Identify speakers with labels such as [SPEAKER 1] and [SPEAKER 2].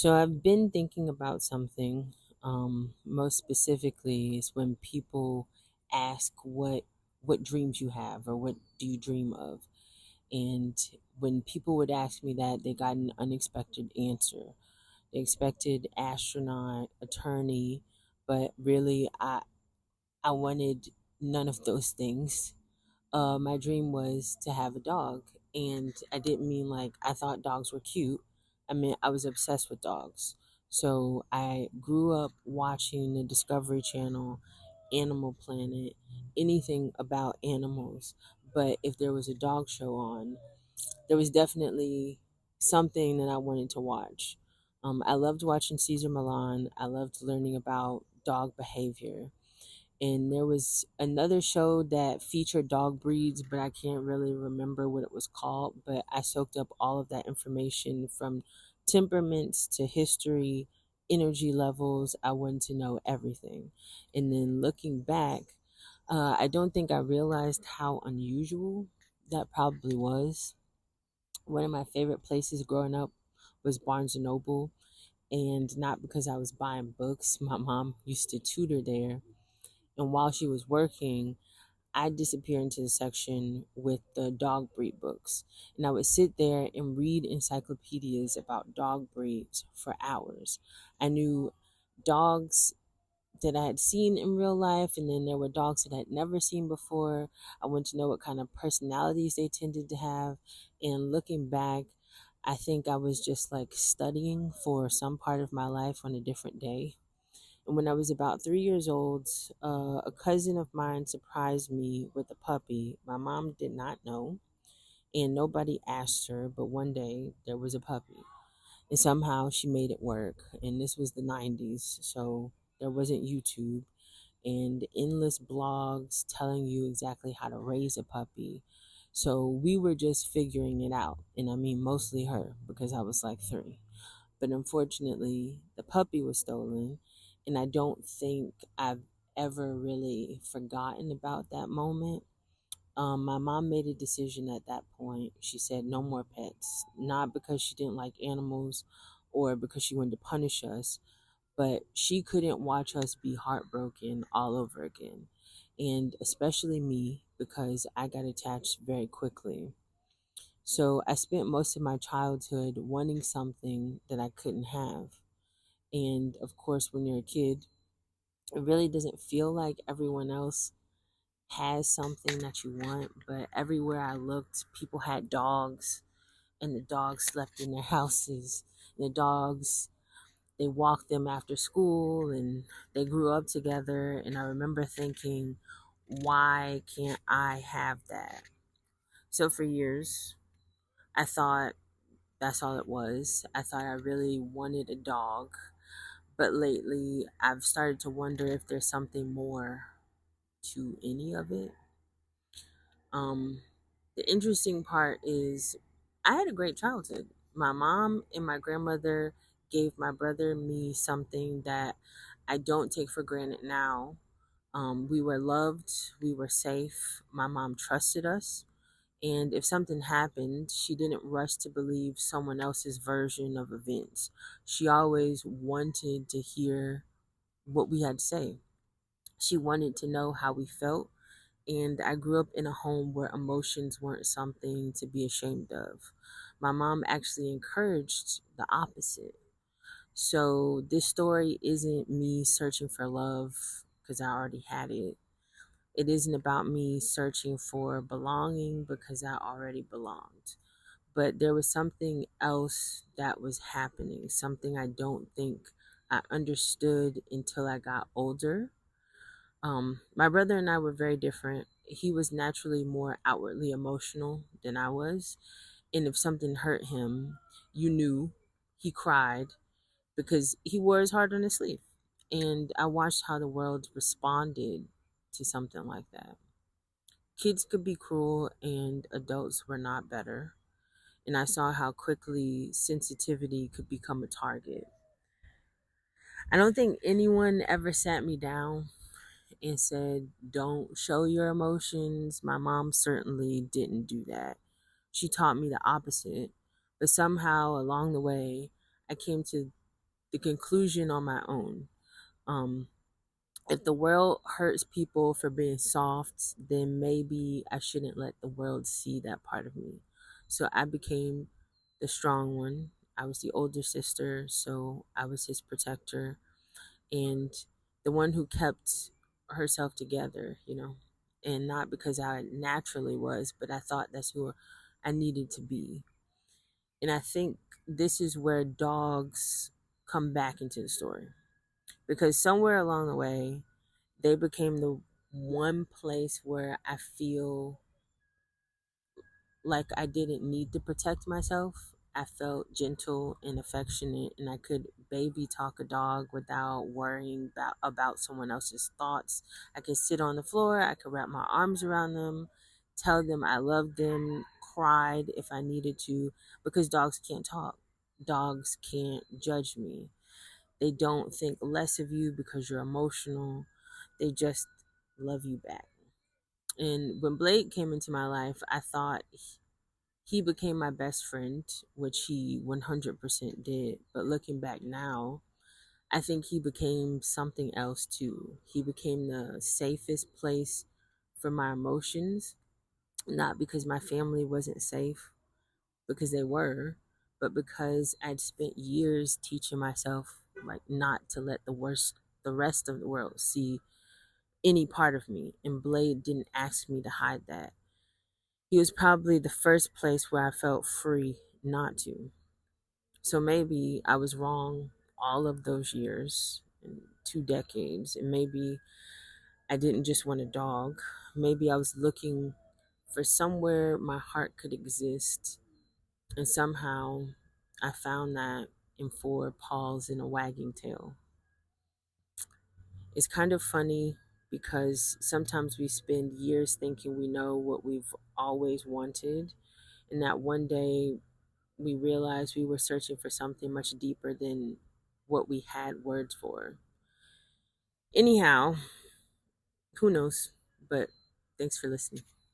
[SPEAKER 1] So I've been thinking about something. Most specifically, is when people ask what dreams you have or what do you dream of, and when people would ask me that, they got an unexpected answer. They expected astronaut, attorney, but really, I wanted none of those things. My dream was to have a dog, and I didn't mean like I thought dogs were cute. I mean I was obsessed with dogs. So I grew up watching the Discovery Channel, Animal Planet, anything about animals. But if there was a dog show on, there was definitely something that I wanted to watch. I loved watching Caesar Milan. I loved learning about dog behavior, and there was another show that featured dog breeds, but I can't really remember what it was called. But I soaked up all of that information, from temperaments to history, energy levels. I wanted to know everything. And then looking back, I don't think I realized how unusual that probably was. One of my favorite places growing up was Barnes and Noble, and not because I was buying books. My mom used to tutor there, and while she was working, I disappear into the section with the dog breed books. And I would sit there and read encyclopedias about dog breeds for hours. I knew dogs that I had seen in real life, and then there were dogs that I had never seen before. I wanted to know what kind of personalities they tended to have. And looking back, I think I was just like studying for some part of my life on a different day. And when I was about 3 years old, a cousin of mine surprised me with a puppy. My mom did not know, and nobody asked her, but one day there was a puppy. And somehow she made it work. And this was the 90s, so there wasn't YouTube and endless blogs telling you exactly how to raise a puppy. So we were just figuring it out. And I mean, mostly her, because I was like 3. But unfortunately, the puppy was stolen, and I don't think I've ever really forgotten about that moment. My mom made a decision at that point. She said no more pets, not because she didn't like animals or because she wanted to punish us, but she couldn't watch us be heartbroken all over again. And especially me, because I got attached very quickly. So I spent most of my childhood wanting something that I couldn't have. And of course, when you're a kid, it really doesn't feel like everyone else has something that you want. But everywhere I looked, people had dogs, and the dogs slept in their houses. And the dogs, they walked them after school, and they grew up together. And I remember thinking, why can't I have that? So for years, I thought that's all it was. I thought I really wanted a dog. But lately, I've started to wonder if there's something more to any of it. Um, the interesting part is I had a great childhood. My mom and my grandmother gave my brother and me something that I don't take for granted now. We were loved, we were safe. My mom trusted us. And if something happened, she didn't rush to believe someone else's version of events. She always wanted to hear what we had to say. She wanted to know how we felt. And I grew up in a home where emotions weren't something to be ashamed of. My mom actually encouraged the opposite. So this story isn't me searching for love because I already had it. It isn't about me searching for belonging because I already belonged. But there was something else that was happening, something I don't think I understood until I got older. My brother and I were very different. He was naturally more outwardly emotional than I was. And if something hurt him, you knew he cried because he wore his heart on his sleeve. And I watched how the world responded to something like that. Kids could be cruel, and adults were not better. And I saw how quickly sensitivity could become a target. I don't think anyone ever sat me down and said, don't show your emotions. My mom certainly didn't do that. She taught me the opposite. But somehow along the way, I came to the conclusion on my own. Um, if the world hurts people for being soft, then maybe I shouldn't let the world see that part of me. So I became the strong one. I was the older sister, so I was his protector and the one who kept herself together, and not because I naturally was, but I thought that's who I needed to be. And I think this is where dogs come back into the story because somewhere along the way, they became the one place where I feel like I didn't need to protect myself. I felt gentle and affectionate, and I could baby talk a dog without worrying about someone else's thoughts. I could sit on the floor, I could wrap my arms around them, tell them I loved them, cried if I needed to, because dogs can't talk. Dogs can't judge me. They don't think less of you because you're emotional. They just love you back. And when Blake came into my life, I thought he became my best friend, which he 100% did. But looking back now, I think he became something else too. He became the safest place for my emotions, not because my family wasn't safe, because they were, but because I'd spent years teaching myself like not to let the rest of the world see any part of me. And Blade didn't ask me to hide that. He was probably the first place where I felt free not to. So maybe I was wrong all of those years, and 2 decades, and maybe I didn't just want a dog. Maybe I was looking for somewhere my heart could exist, and somehow I found that in four paws and a wagging tail. It's kind of funny because sometimes we spend years thinking we know what we've always wanted, and that one day we realized we were searching for something much deeper than what we had words for. Anyhow, who knows? But thanks for listening.